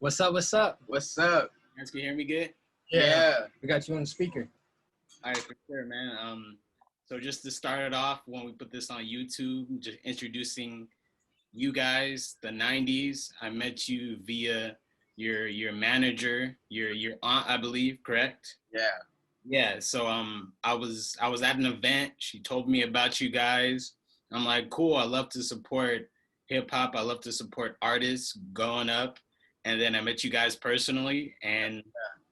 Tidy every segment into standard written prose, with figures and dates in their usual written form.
What's up? What's up? What's up? You guys can hear me good? Yeah. We got you on the speaker. All right, for sure, man. So just to start it off, when we put this on YouTube, just introducing you guys, the 90s. I met you via your manager, your aunt, I believe, correct? Yeah. Yeah. So I was at an event. She told me about you guys. I'm like, cool. I love to support hip hop. I love to support artists going up. And then I met you guys personally, and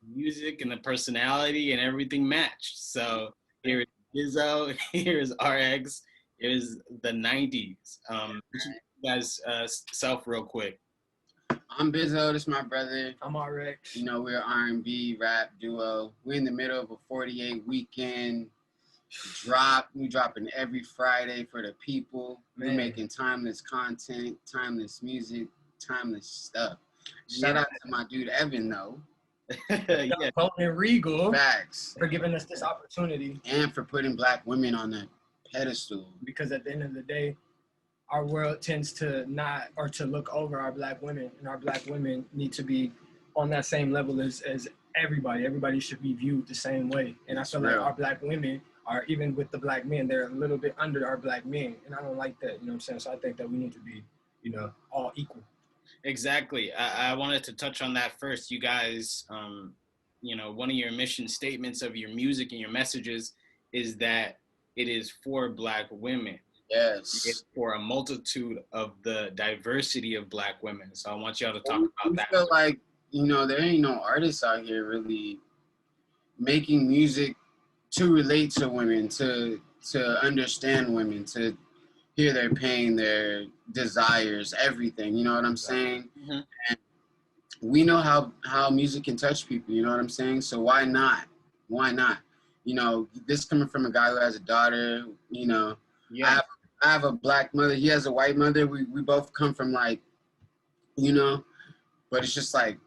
music and the personality and everything matched. So here is Izzo, here's RX, here's the 90s. Introduce you guys self real quick. I'm Bizzo. This is my brother. I'm RX. You know, we're R&B rap duo. We're in the middle of a 48 weekend drop. We dropping every Friday for the people. We're making timeless content, timeless music, timeless stuff. Shout out to my dude Evan though. Yeah. And Regal Facts. for giving us this opportunity. And for putting black women on a pedestal. Because at the end of the day, our world tends to not, or to look over our black women, and our black women need to be on that same level as everybody. Everybody should be viewed the same way. And I feel like our black women are, even with the black men, they're a little bit under our black men. And I don't like that, you know what I'm saying? So I think that we need to be, all equal. Exactly. I wanted to touch on that first. You guys, one of your mission statements of your music and your messages is that it is for black women. Yes. It's for a multitude of the diversity of black women. So I want y'all to talk about that. I feel like, there ain't no artists out here really making music to relate to women, to understand women, to hear their pain, their desires, everything. You know what I'm saying? Mm-hmm. And we know how music can touch people. You know what I'm saying? So why not? Why not? This coming from a guy who has a daughter. Yeah. I have a black mother. He has a white mother. We both come from but it's just like.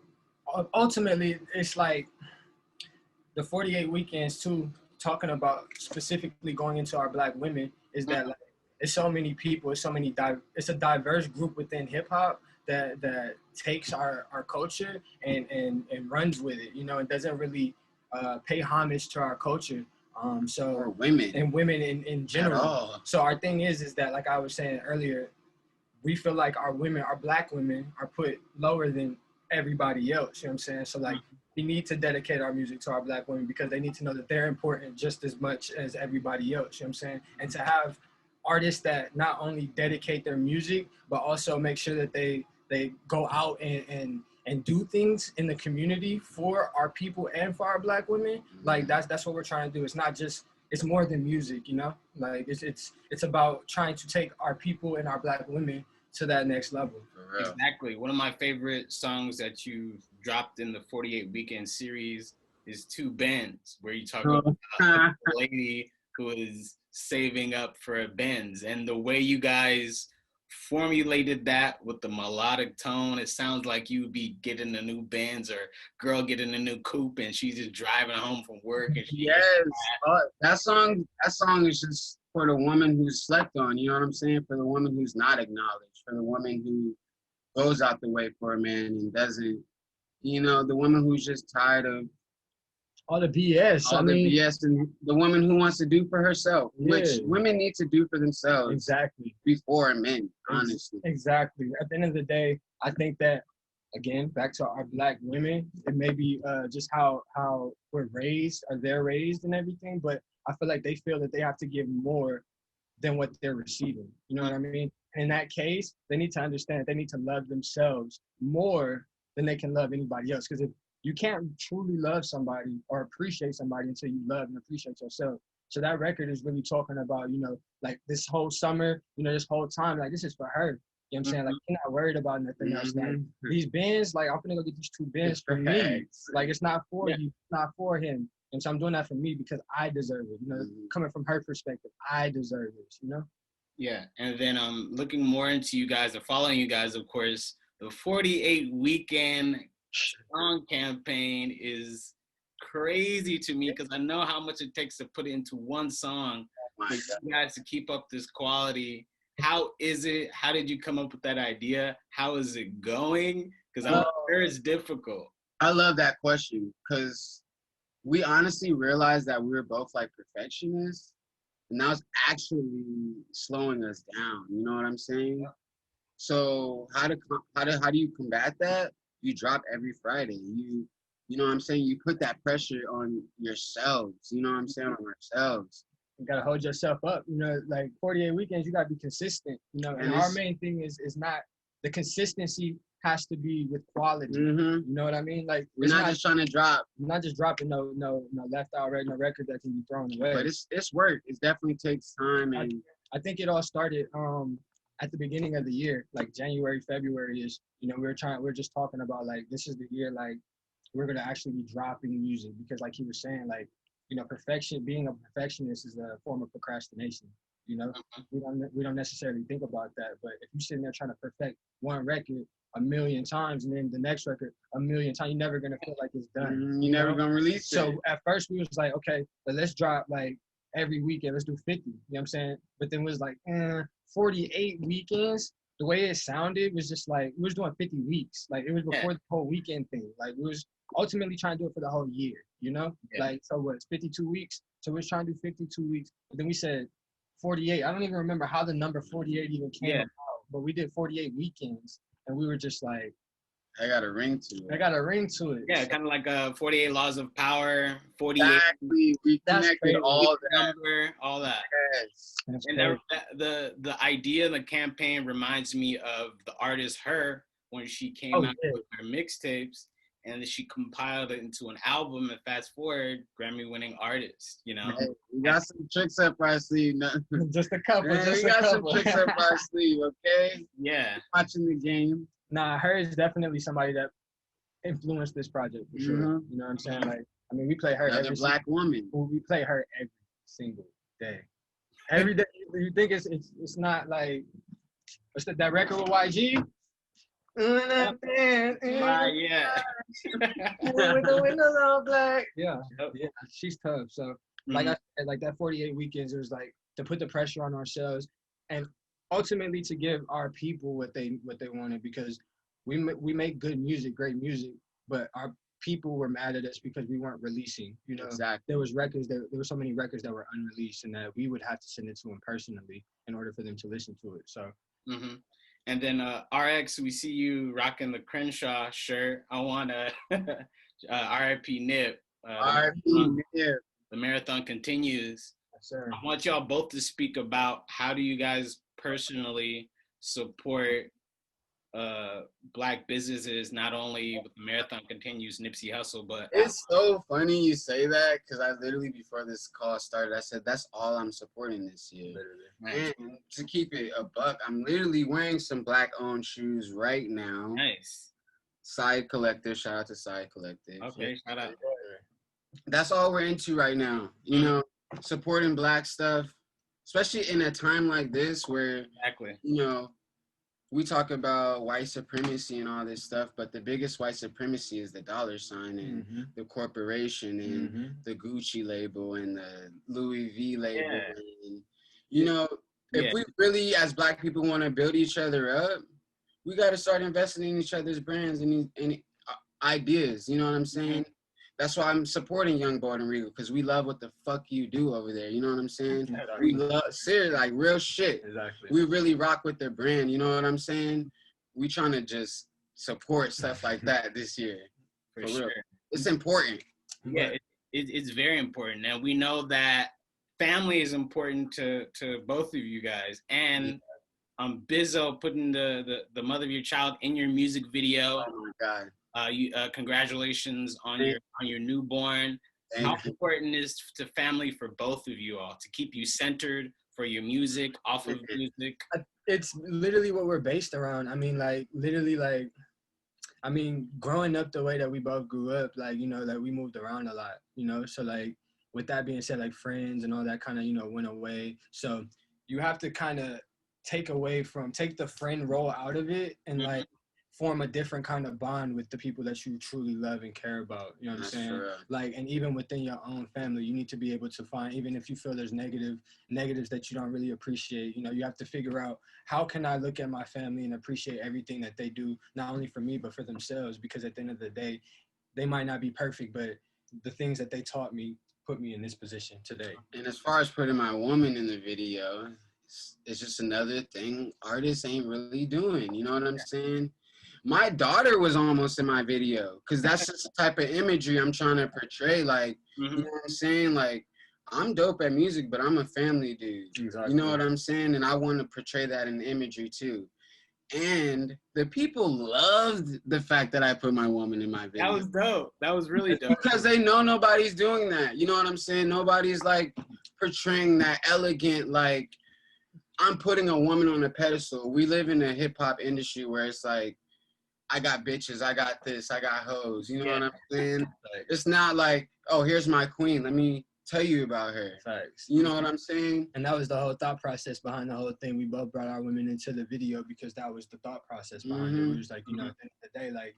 Ultimately, it's like the 48 weekends too, talking about specifically going into our black women, is that like, it's so many people, it's a diverse group within hip hop that takes our culture and runs with it, and doesn't really pay homage to our culture. Or women. And women in general. So our thing is that, like I was saying earlier, we feel like our black women are put lower than everybody else, you know what I'm saying? So like, we need to dedicate our music to our black women because they need to know that they're important just as much as everybody else, you know what I'm saying? And to have artists that not only dedicate their music, but also make sure that they go out and do things in the community for our people and for our black women. Like that's what we're trying to do. It's not just, it's more than music, like it's about trying to take our people and our black women to that next level. Exactly. One of my favorite songs that you dropped in the 48 Weekend series is Two Benz, where you talk about a lady who is saving up for a Benz, and the way you guys formulated that with the melodic tone, it sounds like you would be getting a new Benz or girl getting a new coupe and she's just driving home from work. And that song is just for the woman who's slept on, you know what I'm saying? For the woman who's not acknowledged, for the woman who goes out the way for a man and doesn't, the woman who's just tired of all the BS. BS, and the woman who wants to do for herself, which women need to do for themselves. Exactly. Before men, honestly. Exactly. At the end of the day, I think that, again, back to our black women, it may be just how we're raised, or they're raised and everything, but I feel like they feel that they have to give more than what they're receiving. You know what I mean? And in that case, they need to understand they need to love themselves more than they can love anybody else. Because if you can't truly love somebody or appreciate somebody until you love and appreciate yourself. So that record is really talking about, like this whole summer, this whole time, like this is for her. You know what I'm saying? Like, you're not worried about nothing else. Like these bins, like I'm gonna go get these 2 bins for me. Like it's not for you, it's not for him. And so I'm doing that for me because I deserve it. Coming from her perspective, I deserve this, Yeah, and then looking more into you guys and following you guys, of course, the 48 Weekend song campaign is crazy to me because I know how much it takes to put it into one song. For you guys to keep up this quality, how is it? How did you come up with that idea? How is it going? Because I'm sure it's difficult. I love that question because we honestly realized that we were both like perfectionists, and that was actually slowing us down. You know what I'm saying? So how do you combat that? You drop every Friday. You know what I'm saying? You put that pressure on yourselves. You know what I'm saying? On ourselves. You gotta hold yourself up. You know, like 48 weekends, you gotta be consistent. You know, and our main thing is not the consistency has to be with quality. You know what I mean? Like we're not just trying to drop. We're not just dropping no left out right, no record that can be thrown away. But it's work. It definitely takes time. And I think it all started at the beginning of the year, like January, February is. You know, we're just talking about like this is the year like we're gonna actually be dropping music because like he was saying like. You know, being a perfectionist is a form of procrastination. You know, we don't necessarily think about that. But if you're sitting there trying to perfect one record 1,000,000 times and then the next record 1,000,000 times, you're never gonna feel like it's done. You're never gonna release it. So at first we was like, okay, but let's drop like every weekend. Let's do 50. You know what I'm saying? But then it was like 48 weekends. The way it sounded was just like we was doing 50 weeks. Like it was before the whole weekend thing. Like we was ultimately trying to do it for the whole year, you know? Like, so what, it's 52 weeks? So we was trying to do 52 weeks. But then we said 48. I don't even remember how the number 48 even came about. But we did 48 weekends. And we were just like. I got a ring to it. I got a ring to it. Yeah, kind of like 48 Laws of Power, 48. Exactly. We connected all that. Number, all that. Yes. And the idea of the campaign reminds me of the artist Her when she came out with her mixtapes. And then she compiled it into an album, and fast forward, Grammy-winning artist, you know? Hey, we got some tricks up our sleeve. Just a couple, we got some tricks up our sleeve, okay? Yeah. Watching the game. Nah, Her is definitely somebody that influenced this project, for sure. You know what I'm saying? Like, I mean, we play Her every black woman. We play Her every single day. Every day. You think it's not like, what's that record with YG? Yeah. With the windows all black. Yeah, she's tough. So, like I said, like that 48 weekends, it was like to put the pressure on ourselves, and ultimately to give our people what they wanted because we make good music, great music, but our people were mad at us because we weren't releasing. You know, exactly. There were so many records that were unreleased, and that we would have to send it to them personally in order for them to listen to it. So. And then RX, we see you rocking the Crenshaw shirt. I want to RIP Nip. RIP Nip. The marathon continues. Yes, sir. I want y'all both to speak about how do you guys personally support Black businesses, not only with the marathon continues, Nipsey Hussle, but it's so funny you say that because I literally before this call started, I said that's all I'm supporting this year. Literally. And to keep it a buck, I'm literally wearing some Black-owned shoes right now. Nice. Side Collective, shout out to Side Collective. Okay, shout out. That's all we're into right now. You know, supporting Black stuff, especially in a time like this where you know. We talk about white supremacy and all this stuff, but the biggest white supremacy is the dollar sign and the corporation and the Gucci label and the Louis V label. Yeah. And, you know, if we really, as Black people, want to build each other up, we got to start investing in each other's brands and ideas. You know what I'm saying? That's why I'm supporting Young Boy and Regal because we love what the fuck you do over there. You know what I'm saying? We love, seriously, like real shit. Exactly. We really rock with their brand. You know what I'm saying? We trying to just support stuff like that this year. For sure. Real. It's important. Yeah, it's very important. And we know that family is important to both of you guys. And Bizzo putting the mother of your child in your music video. Oh my God. Congratulations on your newborn. How important is to family for both of you all to keep you centered for your music, off of music? It's literally what we're based around. I mean, like literally, like I mean, growing up the way that we both grew up, like you know, like we moved around a lot, you know. So like with that being said, like friends and all that kind of went away. So you have to kind of take the friend role out of it and like form a different kind of bond with the people that you truly love and care about. You know what I'm saying? Like, and even within your own family, you need to be able to find, even if you feel there's negatives that you don't really appreciate, you know, you have to figure out, how can I look at my family and appreciate everything that they do, not only for me, but for themselves? Because at the end of the day, they might not be perfect, but the things that they taught me put me in this position today. And as far as putting my woman in the video, it's just another thing artists ain't really doing. You know what I'm saying? My daughter was almost in my video, because that's just the type of imagery I'm trying to portray. Like, you know what I'm saying? Like, I'm dope at music, but I'm a family dude. Exactly. You know what I'm saying? And I want to portray that in imagery too. And the people loved the fact that I put my woman in my video. That was dope. That was really dope. Because they know nobody's doing that. You know what I'm saying? Nobody's like portraying that elegant, like, I'm putting a woman on a pedestal. We live in a hip hop industry where it's like, I got bitches, I got this, I got hoes. You know what I'm saying? It's not like, oh, here's my queen, let me tell you about her. Facts. You know what I'm saying? And that was the whole thought process behind the whole thing. We both brought our women into the video because that was the thought process behind it. We was like, you know, at the end of the day, like,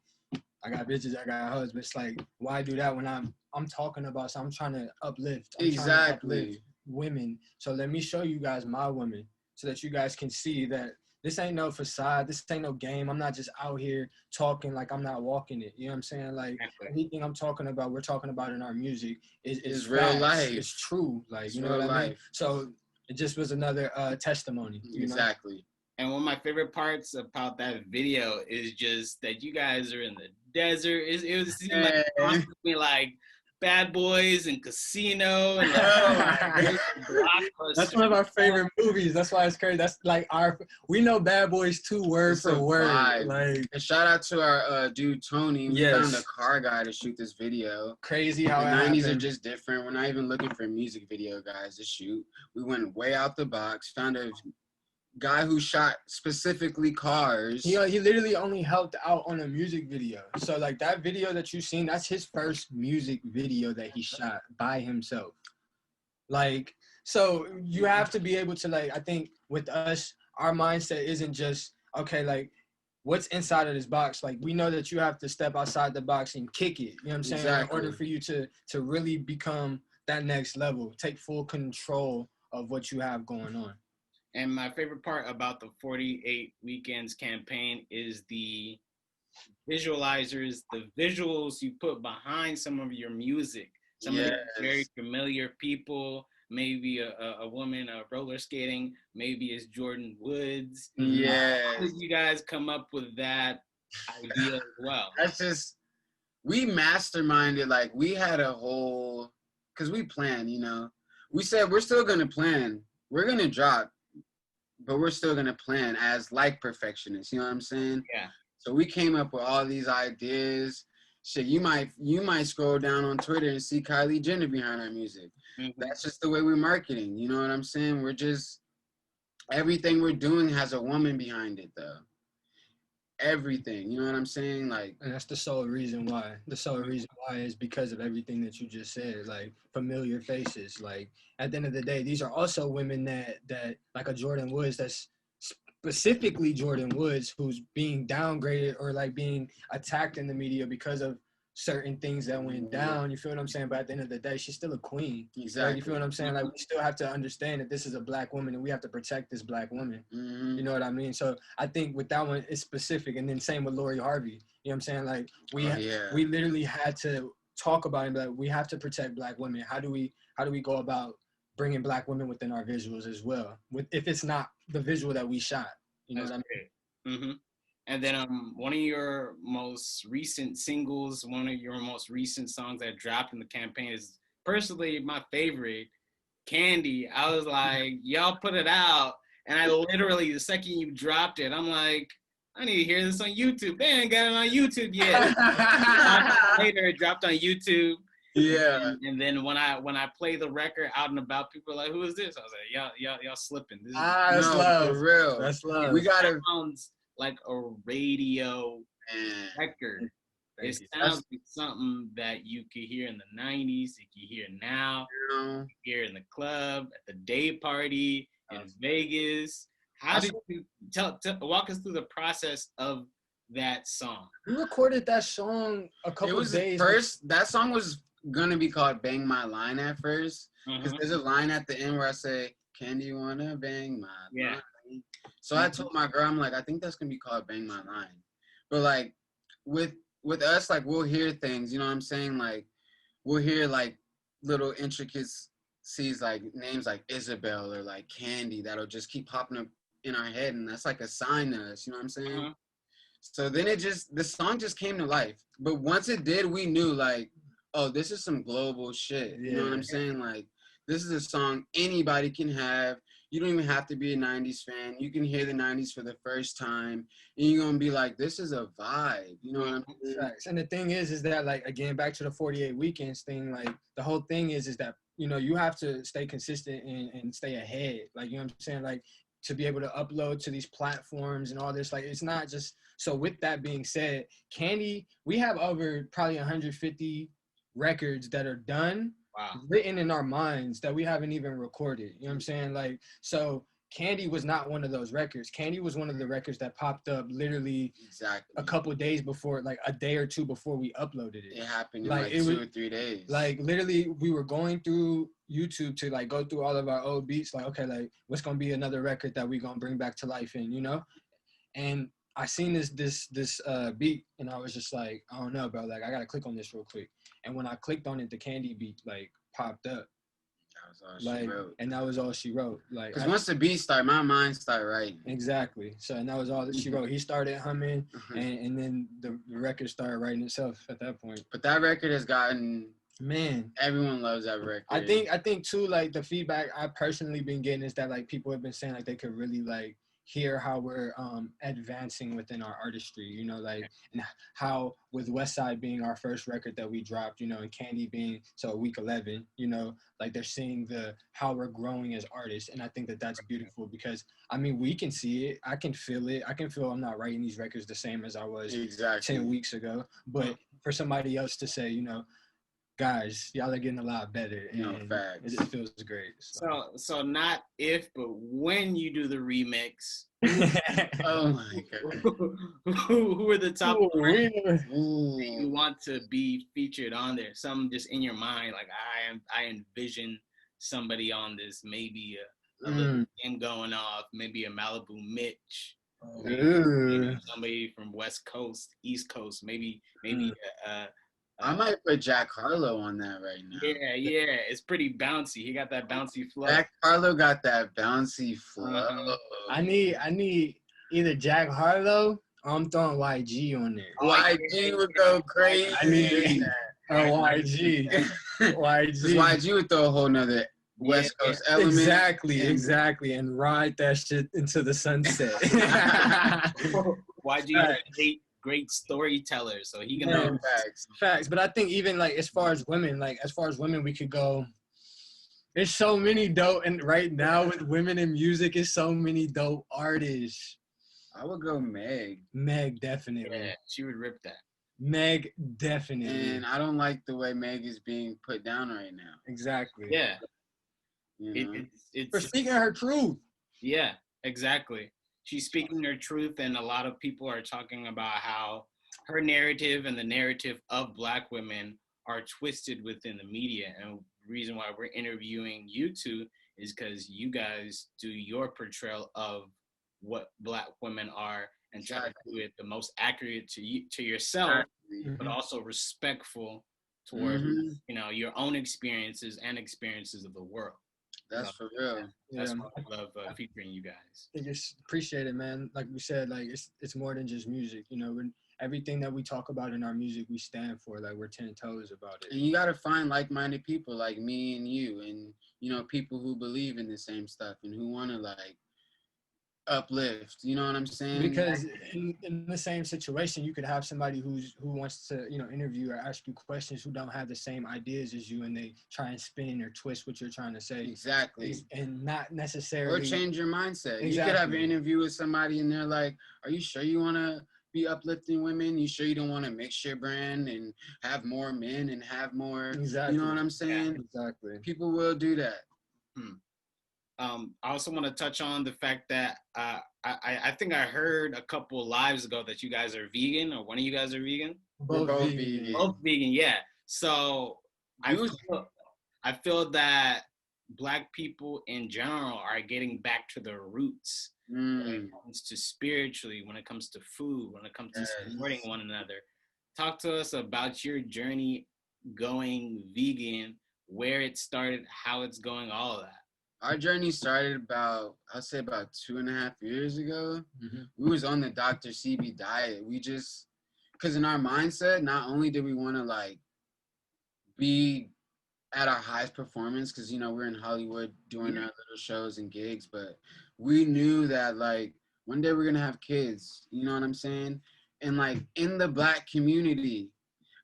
I got bitches, I got hoes, but it's like, why do that when I'm talking about, so I'm trying to uplift. I'm trying to uplift women. So let me show you guys my women so that you guys can see that this ain't no facade. This ain't no game. I'm not just out here talking like I'm not walking it. You know what I'm saying? Like, anything I'm talking about, we're talking about in our music is real life. It's true. Like, it's you know what I mean? So it just was another testimony. Exactly. You know? And one of my favorite parts about that video is just that you guys are in the desert. It was like constantly like Bad Boys and Casino and that's one of our favorite movies. That's why it's crazy. That's like we know Bad Boys 2 word for word. Like, and shout out to our dude Tony. We found a car guy to shoot this video. Crazy how the 90s are just different. We're not even looking for music video guys to shoot. We went way out the box. Found a guy who shot specifically cars. He literally only helped out on a music video. So like that video that you've seen, that's his first music video that he shot by himself. Like, so you have to be able to, like, I think with us, our mindset isn't just, okay, like, what's inside of this box? Like, we know that you have to step outside the box and kick it. You know what I'm saying? In order for you to really become that next level, take full control of what you have going on. And my favorite part about the 48 Weekends campaign is the visualizers, the visuals you put behind some of your music. Some of the very familiar people, maybe a woman roller skating, maybe it's Jordan Woods. How did you guys come up with that idea as well? That's just, we masterminded, like, we had a whole, because we planned, you know. We said, we're still going to plan. We're going to drop, but we're still going to plan as like perfectionists, you know what I'm saying? Yeah. So we came up with all these ideas. Shit, you might scroll down on Twitter and see Kylie Jenner behind our music. That's just the way we're marketing, you know what I'm saying? We're just, everything we're doing has a woman behind it, though. Everything, you know what I'm saying? Like, and that's the sole reason why. The sole reason why is because of everything that you just said, like familiar faces. Like, at the end of the day, these are also women that like a Jordan Woods, that's specifically Jordan Woods, who's being downgraded or like being attacked in the media because of certain things that went down. You feel what I'm saying? But at the end of the day, she's still a queen. Exactly. Right? You feel what I'm saying? Like, we still have to understand that this is a black woman and we have to protect this black woman. You know what I mean? So I think with that one, it's specific. And then same with Lori Harvey. You know what I'm saying? Like, we literally had to talk about it. Like, we have to protect black women. How do we go about bringing black women within our visuals as well? If it's not the visual that we shot, you know what I mean? And then one of your most recent singles, one of your most recent songs that dropped in the campaign is personally my favorite, Candy. I was like, y'all put it out. And I literally, the second you dropped it, I'm like, I need to hear this on YouTube. They ain't got it on YouTube yet. Later, it dropped on YouTube. Yeah. And then when I play the record out and about, people are like, "Who is this?" I was like, "Y'all slipping." This that's love. For real. That's love. We gotta sounds like a radio record. It sounds like something that you could hear in the 90s, you could hear now, you could hear in the club, at the day party, in Vegas. How did you walk us through the process of that song. We recorded that song a It couple was days. first. That song was gonna be called "Bang My Line" at first, because Mhm. there's a line at the end where I say, "Can you wanna bang my Yeah. line?" So I told my girl, I'm like, I think that's gonna be called "Bang My Line," but like with us, like we'll hear things, you know what I'm saying? Like we'll hear like little intricacies, like names like Isabel or like Candy that'll just keep popping up in our head, and that's like a sign to us, you know what I'm saying? Mhm. So then the song just came to life. But once it did, we knew like, oh, this is some global shit. You know what I'm saying? Like, this is a song anybody can have. You don't even have to be a 90s fan. You can hear the 90s for the first time and you're going to be like, this is a vibe. You know what I'm saying? Facts. And the thing is that like, again, back to the 48 weekends thing, like the whole thing is that, you know, you have to stay consistent and stay ahead. Like, you know what I'm saying? Like to be able to upload to these platforms and all this, like, it's not just, so with that being said, Candy, we have over probably 150 records that are done, Wow. written in our minds that we haven't even recorded. You know what I'm saying? Like, so Candy was not one of those records. Candy was one of the records that popped up literally a couple of days before, like a day or two before we uploaded it. It happened in like 2 or 3 days. Like literally we were going through YouTube to like go through all of our old beats, like, okay, like what's gonna be another record that we gonna bring back to life in, you know? And I seen this beat and I was just like, I don't know, bro, like I gotta click on this real quick. And when I clicked on it, the Candy beat like popped up. That was all she wrote. And that was all she wrote. Like, because once the beat started, my mind started writing. Exactly. So, and that was all that she wrote. He started humming, and then the record started writing itself at that point. But that record has gotten, man, everyone loves that record. I think too, like the feedback I personally been getting is that like people have been saying like they could really like hear how we're advancing within our artistry, you know, like, and how with Westside being our first record that we dropped, you know, and Candy being so week 11, you know, like they're seeing how we're growing as artists, and I think that that's beautiful because I mean we can see it, I can feel it, I can feel I'm not writing these records the same as I was 10 weeks ago, but for somebody else to say, you know, guys, y'all are getting a lot better, and facts. It feels great. So not if, but when you do the remix. Oh my god! Who are the top brands you want to be featured on there? Some just in your mind, like I envision somebody on this, maybe a little game going off, maybe a Malibu Mitch, maybe somebody from West Coast, East Coast, maybe I might put Jack Harlow on that right now. Yeah, it's pretty bouncy. He got that bouncy flow. Jack Harlow got that bouncy flow. I need either Jack Harlow or I'm throwing YG on there. YG would go crazy. I need YG. Because YG would throw a whole nother West Coast element. Exactly. And ride that shit into the sunset. YG is great storyteller, so he can know facts. But I think even like as far as women, we could go. There's so many dope, and right now with women in music, is so many dope artists. I would go Meg. Meg, definitely. Yeah, she would rip that. Meg, definitely. And I don't like the way Meg is being put down right now. Exactly. Yeah. You know? It's for speaking her truth. Yeah, exactly. She's speaking her truth, and a lot of people are talking about how her narrative and the narrative of Black women are twisted within the media. And the reason why we're interviewing you two is because you guys do your portrayal of what Black women are and try to do it the most accurate to yourself, but also respectful towards you know, your own experiences and experiences of the world. That's for real. That's why I love featuring you guys. I just appreciate it, man. Like we said, like it's more than just music. You know, when everything that we talk about in our music, we stand for. Like we're 10 toes about it. And you gotta find like-minded people like me and you, and you know, people who believe in the same stuff and who want to like uplift. You know what I'm saying? Because in the same situation, you could have somebody who wants to, you know, interview or ask you questions who don't have the same ideas as you, and they try and spin or twist what you're trying to say. Exactly. And not necessarily. Or change your mindset. Exactly. You could have an interview with somebody and they're like, "Are you sure you want to be uplifting women? You sure you don't want to mix your brand and have more men and have more?" Exactly. You know what I'm saying? Yeah, exactly. People will do that. I also want to touch on the fact that I think I heard a couple lives ago that you guys are vegan, or one of you guys are vegan. We're Both both vegan. vegan. Both vegan, yeah. So I feel that Black people in general are getting back to their roots when it comes to spiritually, when it comes to food, when it comes to supporting one another. Talk to us about your journey going vegan, where it started, how it's going, all of that. Our journey started about 2.5 years ago. Mm-hmm. We was on the Dr. CB diet. We just, because in our mindset, not only did we want to like be at our highest performance, because you know we're in Hollywood doing our little shows and gigs, but we knew that like one day we're gonna have kids. You know what I'm saying? And like in the Black community,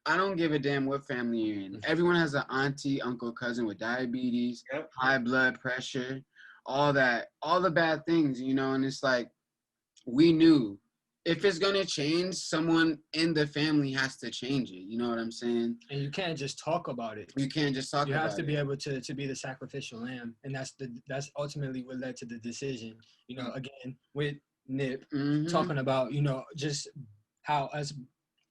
I don't give a damn what family you're in. Everyone has an auntie, uncle, cousin with diabetes, high blood pressure, all that, all the bad things, you know. And it's like, we knew if it's going to change, someone in the family has to change it. You know what I'm saying? And you can't just talk about it. You can't just talk about it. You have to be able to be the sacrificial lamb. And that's ultimately what led to the decision. You know, again, with Nip talking about, you know, just how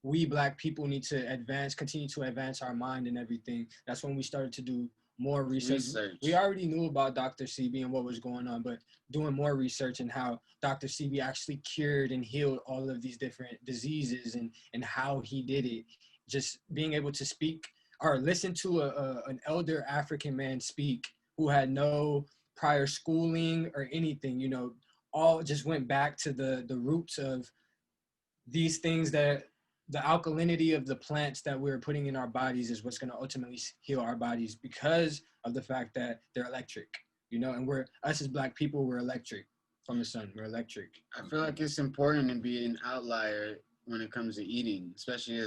we Black people need to continue to advance our mind and everything. That's when we started to do more research. We already knew about Dr. CB and what was going on, but doing more research and how Dr. CB actually cured and healed all of these different diseases and how he did it. Just being able to speak or listen to an elder African man speak who had no prior schooling or anything, you know, all just went back to the roots of these things, that the alkalinity of the plants that we're putting in our bodies is what's going to ultimately heal our bodies, because of the fact that they're electric, you know, and us as Black people, we're electric from the sun. We're electric. I feel like it's important to be an outlier when it comes to eating, especially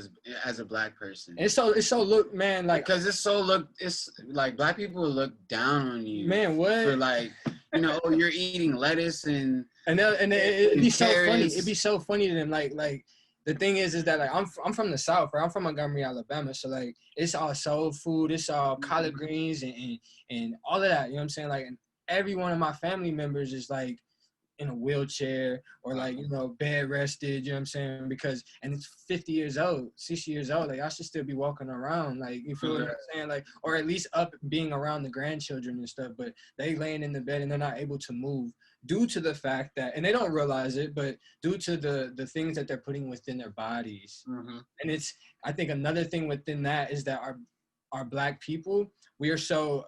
as a Black person. It's so look, man, like, because it's like Black people look down on you, man, what, for like, you know, oh, you're eating lettuce and it'd be so carrots. funny. It'd be so funny to them. Like the thing is that like I'm from the South, right? I'm from Montgomery, Alabama. So like it's all soul food, it's all collard greens and all of that. You know what I'm saying? Like, and every one of my family members is like in a wheelchair or like, you know, bed rested, you know what I'm saying? Because, and it's 50 years old, 60 years old, like I should still be walking around, like, you feel what I'm saying? Like, or at least up being around the grandchildren and stuff, but they laying in the bed and they're not able to move due to the fact that, and they don't realize it, but due to the things that they're putting within their bodies. And it's, I think another thing within that is that our Black people, we are so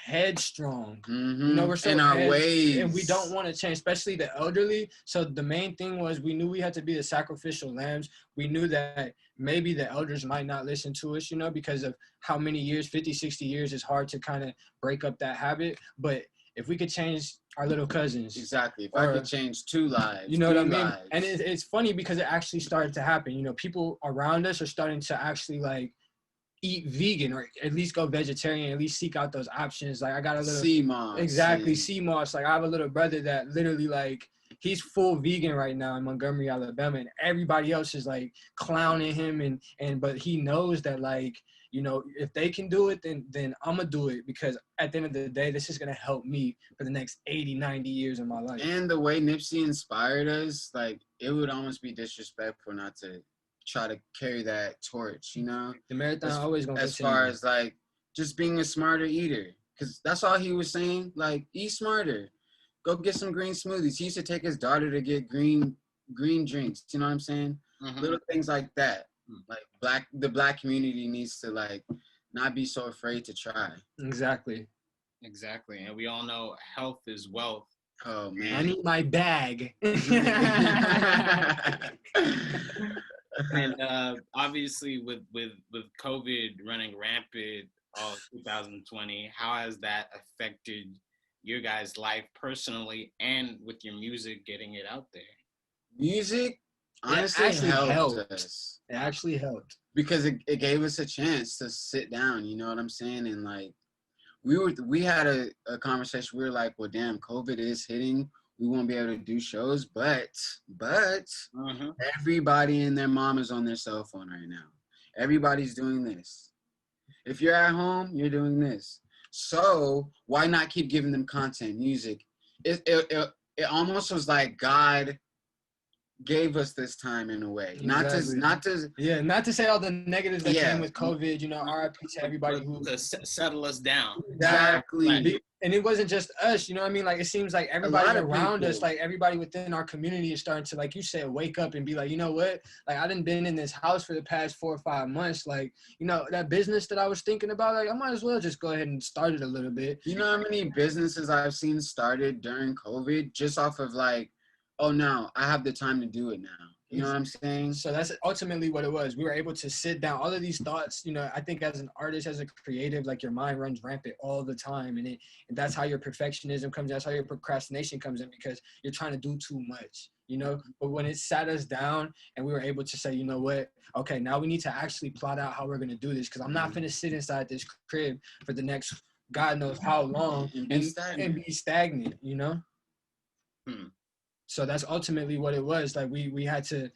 headstrong. You know, we're so in our ways, and we don't want to change, especially the elderly. So the main thing was we knew we had to be the sacrificial lambs. We knew that maybe the elders might not listen to us, you know, because of how many years, 50, 60 years, it's hard to kind of break up that habit. But if we could change our little cousins. Exactly. If I could change 2 lives. You know what I mean? Lives. And it's funny because it actually started to happen. You know, people around us are starting to actually like eat vegan or at least go vegetarian, at least seek out those options. Like I got a little sea moss. Exactly, sea moss. Like I have a little brother that literally like he's full vegan right now in Montgomery, Alabama, and everybody else is like clowning him and but he knows that like, you know, if they can do it, then I'm gonna do it, because at the end of the day, this is gonna help me for the next 80, 90 years of my life. And the way Nipsey inspired us, like it would almost be disrespectful not to try to carry that torch, you know? The marathon always gonna as continue. far as like just being a smarter eater, because that's all he was saying. Like, eat smarter, go get some green smoothies. He used to take his daughter to get green drinks. You know what I'm saying? Little things like that. Like the Black community needs to like not be so afraid to try. Exactly. And we all know health is wealth. Oh man, I need my bag. And obviously with COVID running rampant all 2020, how has that affected your guys' life personally and with your music, getting it out there? Music honestly helped us. It actually helped. Because it gave us a chance to sit down, you know what I'm saying? And like we had a conversation. We were like, well, damn, COVID is hitting. We won't be able to do shows, but everybody and their mom is on their cell phone right now. Everybody's doing this. If you're at home, you're doing this. So why not keep giving them content, music? It almost was like God gave us this time in a way. Exactly. Not to Yeah, not to say all the negatives that came with COVID, RIP to everybody who to settle us down. exactly. And it wasn't just us, what I mean? Like, it seems like everybody around us, like everybody within our community is starting to, like you said, wake up and be like, you know what? Like, I done been in this house for the past 4 or 5 months. Like, that business that I was thinking about, like, I might as well just go ahead and start it a little bit. You know how many businesses I've seen started during COVID just off of like, oh no, I have the time to do it now. You know what I'm saying? So that's ultimately what it was. We were able to sit down. All of these thoughts, I think as an artist, as a creative, like your mind runs rampant all the time. And that's how your perfectionism comes in. That's how your procrastination comes in, because you're trying to do too much, But when it sat us down and we were able to say, you know what? Okay, now we need to actually plot out how we're going to do this, because I'm not going to sit inside this crib for the next God knows how long and be stagnant, So that's ultimately what it was. Like we had to,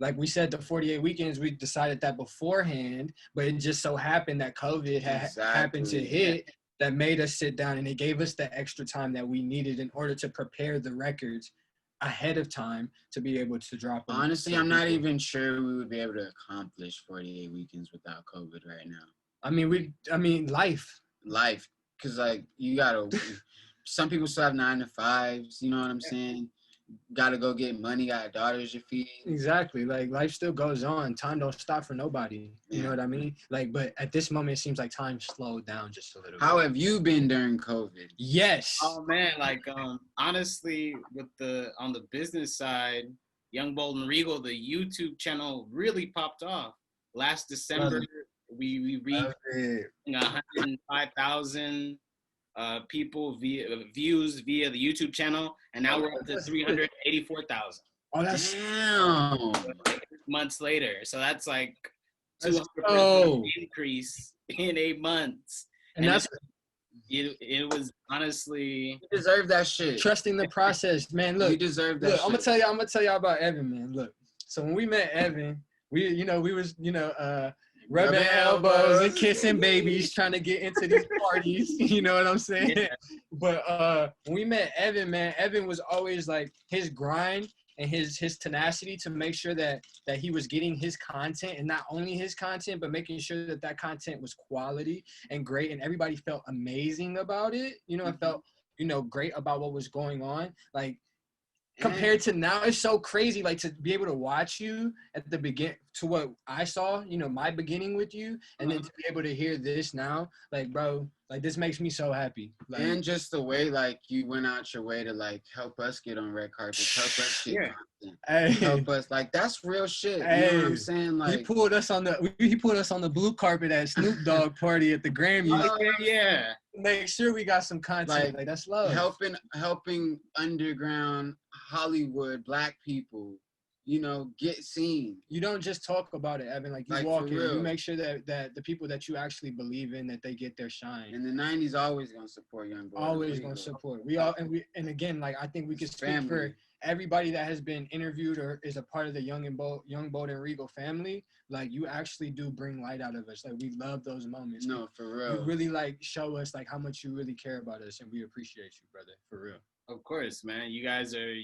like we said, the 48 weekends, we decided that beforehand, but it just so happened that COVID happened to hit that made us sit down, and it gave us the extra time that we needed in order to prepare the records ahead of time to be able to drop them. Honestly, I'm not even sure we would be able to accomplish 48 weekends without COVID right now. Life. Because like you gotta, some people still have 9 to 5s, you know what I'm saying? Gotta go get money, got daughters to feed. Exactly. Like life still goes on. Time don't stop for nobody. You know what I mean? Like, but at this moment, it seems like time slowed down just a little bit. How have you been during COVID? Yes. Oh man, like honestly, on the business side, Young Bold and Regal, the YouTube channel really popped off. Last December, we reached 105,000 people views via the YouTube channel, and now we're up to 384,000. Oh, that's damn. Months later, so that's like 200% increase in 8 months, and that's it was honestly, you deserve that shit. Trusting the process, man. Look, you deserve that. Look, I'm gonna tell y'all about Evan, man. Look, so when we met Evan, we was rubbing elbows and kissing babies, trying to get into these parties. You know what I'm saying? Yeah. But when we met Evan, man, Evan was always like his grind and his tenacity to make sure that he was getting his content, and not only his content, but making sure that content was quality and great, and everybody felt amazing about it. It felt, great about what was going on. Like, compared to now, it's so crazy, like, to be able to watch you at the beginning to what I saw, my beginning with you, and then to be able to hear this now, like, bro, like, this makes me so happy. Like, and just the way, like, you went out your way to, like, help us get on red carpets, help us get content, help us, like, that's real shit. You know what I'm saying? Like, he pulled us on the blue carpet at Snoop Dogg party at the Grammys. Yeah. Make sure we got some content. Like that's love. Helping underground Hollywood Black people, get seen. You don't just talk about it, Evan. Like, you walk in. You make sure that the people that you actually believe in, that they get their shine. And the 90s always gonna support Young Bold. Always gonna support. And again, like, I think we can speak for everybody that has been interviewed or is a part of the Young Bold and Regal family. Like, you actually do bring light out of us. Like, we love those moments. No, for real. You really, like, show us, like, how much you really care about us, and we appreciate you, brother, for real. Of course, man. You guys are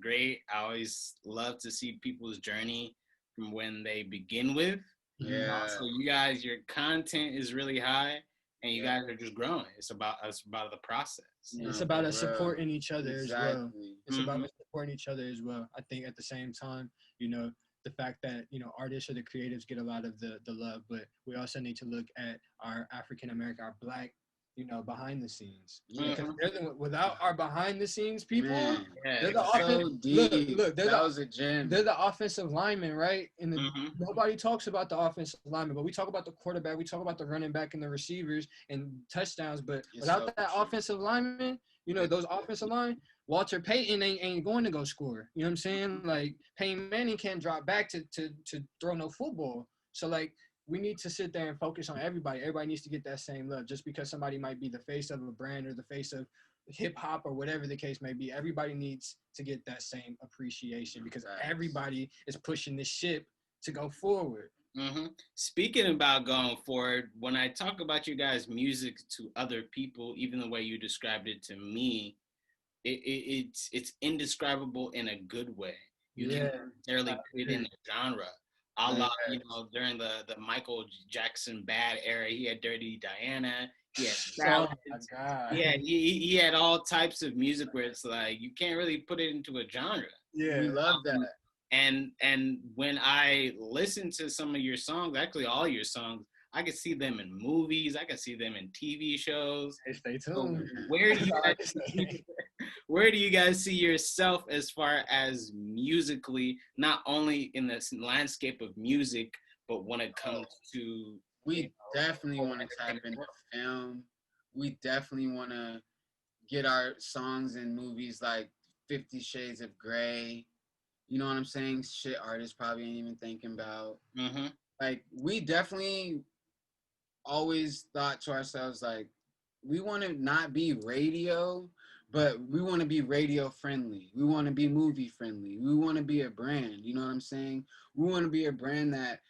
great. I always love to see people's journey from when they begin with. Yeah. So your content is really high, and you guys are just growing. It's about the process. It's about us supporting each other as well. It's about us supporting each other as well. I think at the same time, the fact that, artists or the creatives get a lot of the love, but we also need to look at our African American, our Black, behind the scenes. Because without our behind the scenes people, they're the that was a gem. They're the offensive linemen, right? And nobody talks about the offensive linemen, but we talk about the quarterback, we talk about the running back and the receivers and touchdowns. But without that offensive lineman, those offensive line, Walter Payton ain't going to go score. You know what I'm saying? Like, Peyton Manning can't drop back to throw no football. So, like, we need to sit there and focus on everybody. Everybody needs to get that same love. Just because somebody might be the face of a brand or the face of hip hop or whatever the case may be, everybody needs to get that same appreciation, because everybody is pushing this ship to go forward. Speaking about going forward, when I talk about you guys' music to other people, even the way you described it to me, it's indescribable in a good way. You Yeah, can't I necessarily put it in agree. a genre. A Like, la, during the Michael Jackson bad era, he had Dirty Diana, he had Oh my ballads. God. Yeah, he had all types of music where it's like you can't really put it into a genre. we Yeah. love that. And when I listen to some of your songs, actually all your songs, I could see them in movies, I could see them in TV shows. Hey, stay Oh, tuned. man. Where do you That's all I guys can say. where do you guys see yourself as far as musically, not only in the landscape of music, but when it comes to We definitely want to tap into film. We definitely want to get our songs in movies like 50 Shades of Grey. You know what I'm saying? Shit artists probably ain't even thinking about. hmm Like, we definitely always thought to ourselves, like, we want to not be radio, but we want to be radio friendly. We want to be movie friendly. We want to be a brand. You know what I'm saying? We want to be a brand that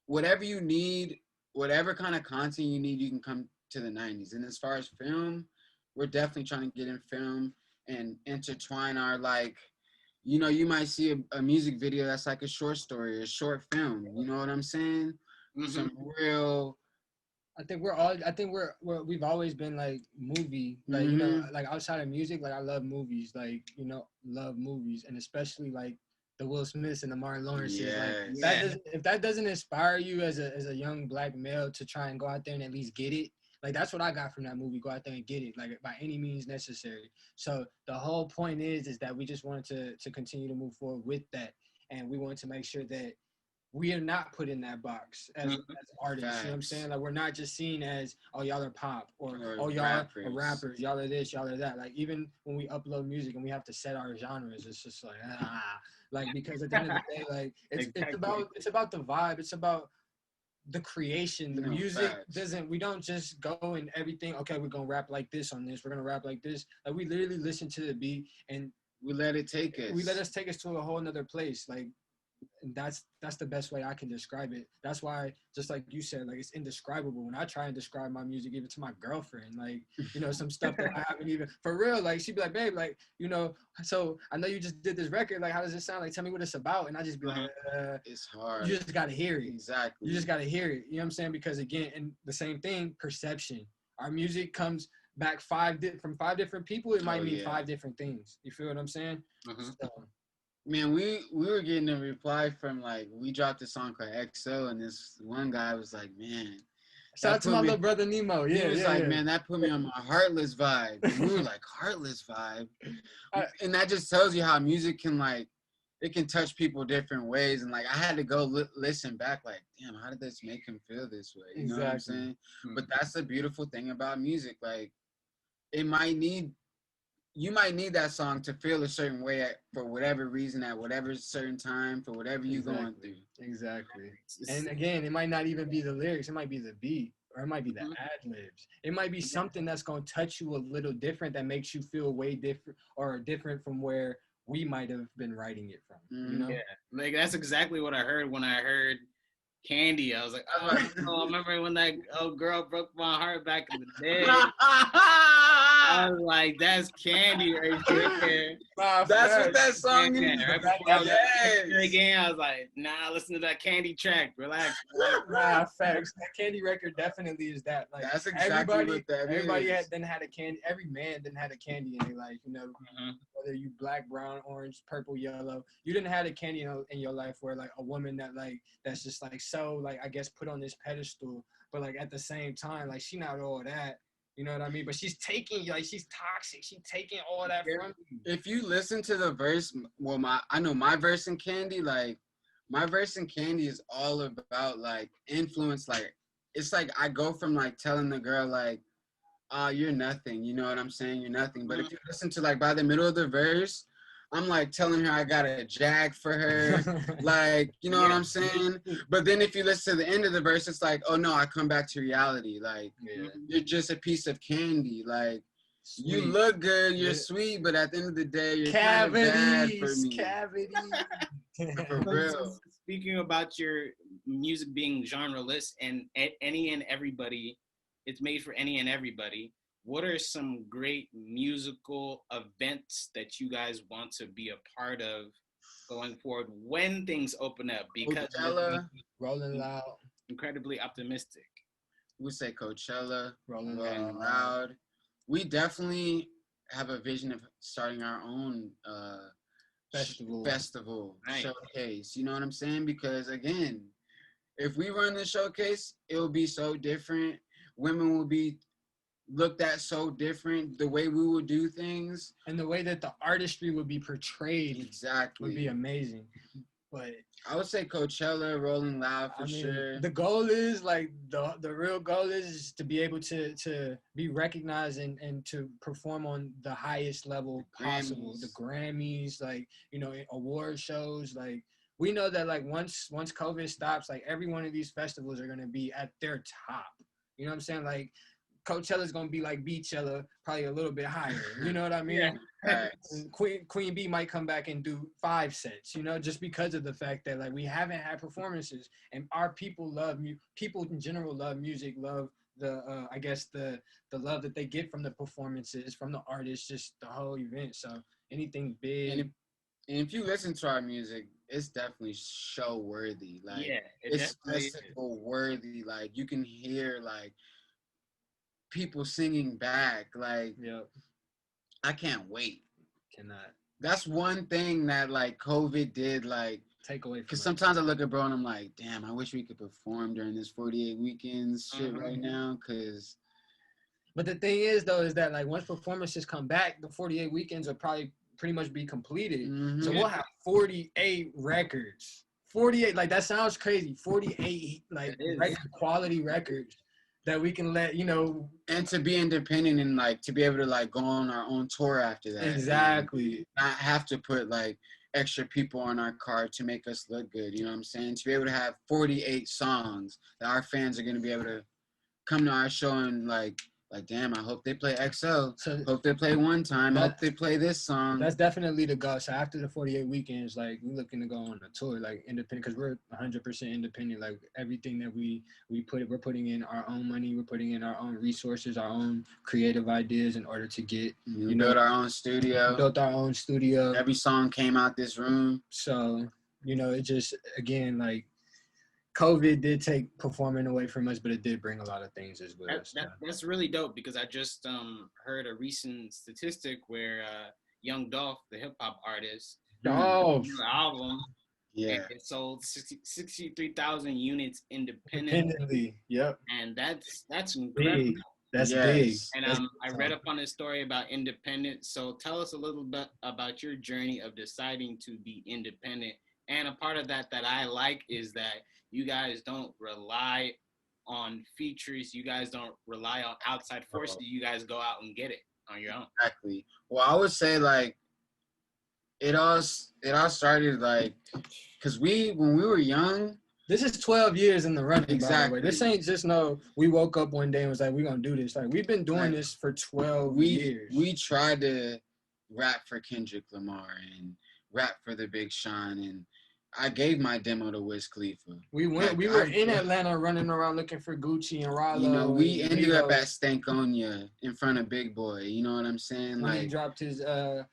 whatever you need, whatever kind of content you need, you can come to the 90s. And as far as film, we're definitely trying to get in film and intertwine our, like, you might see a music video that's like a short story, a short film. You know what I'm saying? hmm Some real. I think we're all. I think we've always been like movie, like Mm-hmm. like outside of music, like I love movies, like love movies, and especially like the Will Smiths and the Martin Lawrences. Like that Yes. Yeah. doesn't if that doesn't inspire you as a young black male to try and go out there and at least get it. Like that's what I got from that movie. Go out there and get it, like by any means necessary. So the whole point is that we just wanted to continue to move forward with that, and we wanted to make sure that we are not put in that box as hmm artists. You know what I'm Facts. saying? Like we're not just seen as y'all are pop or Or y'all are rappers. rappers, y'all are this, y'all are that. Like even when we upload music and we have to set our genres, it's just like like because at the end of the day, like Exactly. it's about the vibe, it's about the creation, the music Facts. we don't just go and everything, okay, we're gonna rap like this on this, we're gonna rap like this. Like we literally listen to the beat and We let it take we let us. us take us to a whole nother place. Like and that's the best way I can describe it. That's why, just like you said, like it's indescribable. When I try and describe my music, even to my girlfriend, like some stuff that I haven't even for real. Like she'd be like, "Babe, like so I know you just did this record. Like, how does it sound? Like, tell me what it's about." And I just be like, It's hard. "You just gotta hear it. Exactly. You just gotta hear it." You know what I'm saying? Because again, and the same thing, perception. Our music comes back from five different people. It might Oh, mean yeah. five different things. You feel what I'm saying? hmm So, Man, we were getting a reply from, like, we dropped a song called XO, and this one guy was like, man, shout that out to put my me. little brother Nemo. He Yeah, was yeah, like, yeah. man, that put me on my heartless vibe. And we were like, heartless vibe. I- And that just tells you how music can, like, it can touch people different ways. And like, I had to go listen back, like, damn, how did this make him feel this way? You know what I'm Exactly. saying? But that's the beautiful thing about music. Like, it might need you might need that song to feel a certain way for whatever reason at whatever certain time for whatever you're going Exactly. through. Exactly. And again, it might not even be the lyrics. It might be the beat, or it might be the Mhm. ad libs. It might be something that's gonna touch you a little different that makes you feel way different or different from where we might have been writing it from. You know? Yeah, like that's exactly what I heard when I heard Candy. I was like, oh, I remember when that girl broke my heart back in the day. I was like, that's Candy right there. That's what that song Yeah, is. right before I went Yes. again, I was like, nah, listen to that Candy track. Relax. Nah, facts. That Candy record definitely is that. Like That's exactly what that everybody is. had a candy. Every man then had a candy in their life. Whether you black, brown, orange, purple, yellow, you didn't have a candy in your life where like a woman that's just like so like I guess put on this pedestal, but like at the same time like she not all that. You know what I mean? But she's she's toxic. She's taking all that from you. If you listen to the verse, well, I know my verse in Candy, like my verse in Candy is all about like influence. Like it's like I go from like telling the girl like, you're nothing. You know what I'm saying? You're nothing. But if you listen to like by the middle of the verse, I'm like telling her I got a jag for her. Like, you know what I'm saying? But then if you listen to the end of the verse, it's like, oh no, I come back to reality. Like, you're just a piece of candy. Like, you look good, you're sweet, but at the end of the day, you're kind of bad for me. Cavity. For real. speaking about your music being genreless and any and everybody, it's made for any and everybody. What are some great musical events that you guys want to be a part of going forward when things open up? Because Coachella, Rolling Loud. incredibly optimistic. we say Coachella, Rolling Rolling Loud. Loud. We definitely have a vision of starting our own festival Nice. showcase. You know what I'm saying? Because again, if we run the showcase, it will be so different. Women will be looked at so different. The way we would do things, And the way that the artistry would be portrayed exactly, would be amazing. But I would say Coachella, Rolling Loud for sure. the goal is like the real goal is to be able to be recognized and to perform on the highest level possible. Grammys. The Grammys, like, you know, award shows. Like, we know that like once COVID stops, like every one of these festivals are gonna be at their top. You know what I'm saying? Like, Coachella's gonna be like Beachella, probably a little bit higher. You know what I mean? Yeah. And Queen Bee might come back and do 5 cents, you know, just because of the fact that like we haven't had performances, and our people love people in general love music, love the I guess the love that they get from the performances, from the artists, just the whole event. So anything big. And if you listen to our music, it's definitely show worthy. Like, Yeah, it's festival worthy. Like, you can hear like people singing back. Like, Yep. I can't wait. Cannot That's one thing that like COVID did, like, take away from because us. sometimes I look at bro and I'm like, damn, I wish we could perform during this 48 weekends shit right now. Because But the thing is though, is that like once performances come back, the 48 weekends will probably pretty much be completed. So we'll have 48 records. 48, like that sounds crazy. 48 like record quality records that we can let, you know. And to be independent and like to be able to like go on our own tour after that. Exactly. Not have to put like extra people on our card to make us look good. You know what I'm saying? To be able to have 48 songs that our fans are going to be able to come to our show and like, damn, I hope they play XO. So hope they play One Time. I hope they play this song. That's definitely the goal. So after the 48 weekends, like we're looking to go on a tour, like independent, because we're 100% independent. Like everything that we're putting in our own money, we're putting in our own resources, our own creative ideas in order to get. We built our own studio. Built our own studio. Every song came out this room. So, you know, it just, again, like, COVID did take performing away from us, but it did bring a lot of things as well. That's really dope, because I just heard a recent statistic where Young Dolph, the hip hop artist, Dolph album, yeah, it sold 63,000 units independently. Yep, and that's incredible. Big. That's big. And I read up on a story about independence. So tell us a little bit about your journey of deciding to be independent. And a part of that I like is that you guys don't rely on features. You guys don't rely on outside forces. You guys go out and get it on your own. Exactly. Well, I would say like it all started like because when we were young. This is 12 years in the running. Exactly. By the way. This ain't just we woke up one day and was like, we're gonna do this. Like we've been doing this for 12 years. We tried to rap for Kendrick Lamar and rap for the Big Sean, and I gave my demo to Wiz Khalifa. We were in Atlanta running around looking for Gucci and Rollo. You know, we ended up at Stankonia in front of Big Boy. You know what I'm saying? When he dropped his what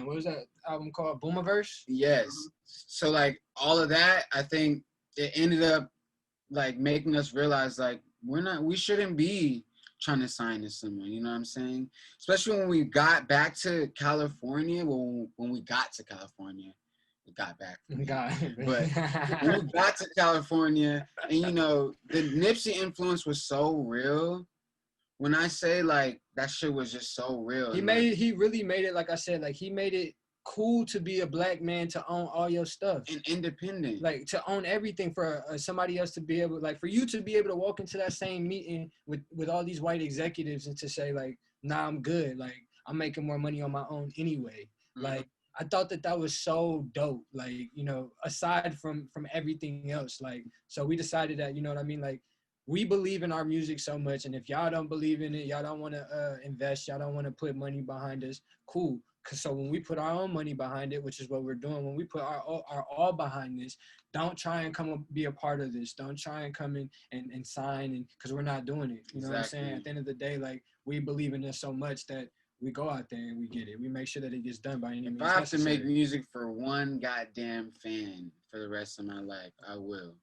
was that album called? Boomiverse? Yes. So like all of that, I think it ended up like making us realize like we shouldn't be trying to sign to someone, you know what I'm saying? Especially when we got back to California, when we got to California. Got back from but when we got to California, and you know the Nipsey influence was so real. When I say like that shit was just so real, he really made it, like I said, like he made it cool to be a black man, to own all your stuff and independent, like to own everything, for somebody else to be able, like for you to be able to walk into that same meeting with all these white executives and to say like, nah, I'm good, like I'm making more money on my own anyway. Like I thought that was so dope, like, you know, aside from everything else. Like, so we decided that, you know what I mean, like we believe in our music so much, and if y'all don't believe in it, y'all don't want to invest, y'all don't want to put money behind us, cool. Cause so when we put our own money behind it, which is what we're doing, when we put our all behind this, don't try and come be a part of this. Don't try and come in and sign, and because we're not doing it. You know what I'm saying? At the end of the day, like, we believe in this so much that we go out there and we get it. We make sure that it gets done by any means necessary. If I have to make music for one goddamn fan for the rest of my life, I will.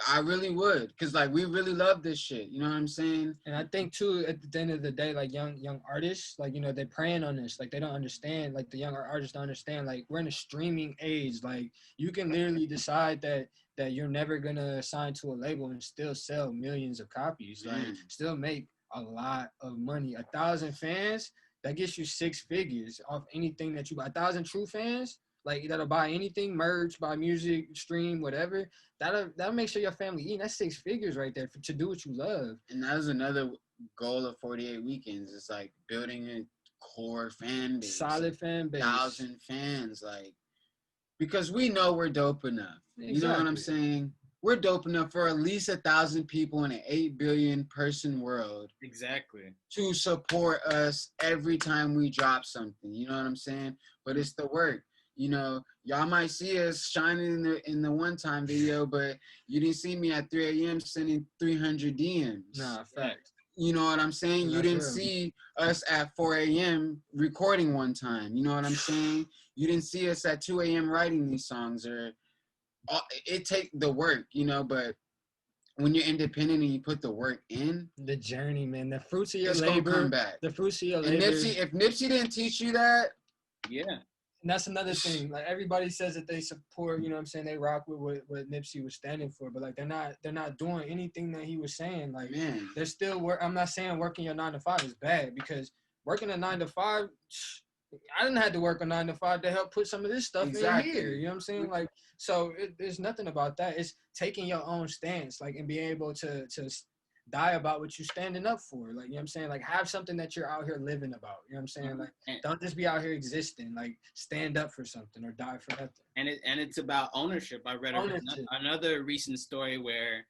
I really would, because like we really love this shit. You know what I'm saying? And I think too, at the end of the day, like young artists, like, you know, they're preying on this. Like, they don't understand. Like, the younger artists don't understand. Like, we're in a streaming age. Like, you can literally decide that you're never gonna sign to a label and still sell millions of copies. Like, still make a lot of money. 1,000 fans, that gets you 6 figures off anything that you buy. 1,000 true fans, like, that'll buy anything, merch, buy music, stream, whatever. That'll make sure your family eating. That's 6 figures right there to do what you love. And that was another goal of 48 Weekends. It's like building a core fan base, solid fan base, 1,000 fans, like, because we know we're dope enough. Exactly. You know what I'm saying? We're dope enough for at least 1,000 people in an 8 billion person world. Exactly. To support us every time we drop something. You know what I'm saying? But it's the work. You know, y'all might see us shining in the one-time video, but you didn't see me at 3 a.m. sending 300 DMs. Nah, fact. You know what I'm saying? You didn't see us at 4 a.m. recording one time. You know what I'm saying? You didn't see us at 2 a.m. writing these songs. Or it take the work, you know, but when you're independent and you put the work in, the journey, man, the fruits of your it's labor, gonna come back. The fruits of your labor. And if Nipsey didn't teach you that, yeah. And that's another thing. Like, everybody says that they support, you know what I'm saying, they rock with what Nipsey was standing for, but like they're not doing anything that he was saying. Like, man, they're still I'm not saying working your 9 to 5 is bad, because working a 9 to 5, I didn't have to work a 9 to 5 to help put some of this stuff in here. You know what I'm saying? Like, so there's nothing about that. It's taking your own stance, like, and being able to die about what you're standing up for. Like, you know what I'm saying? Like, have something that you're out here living about. You know what I'm saying? Like, don't just be out here existing. Like, stand up for something or die for nothing. And it's about ownership. I read another recent story where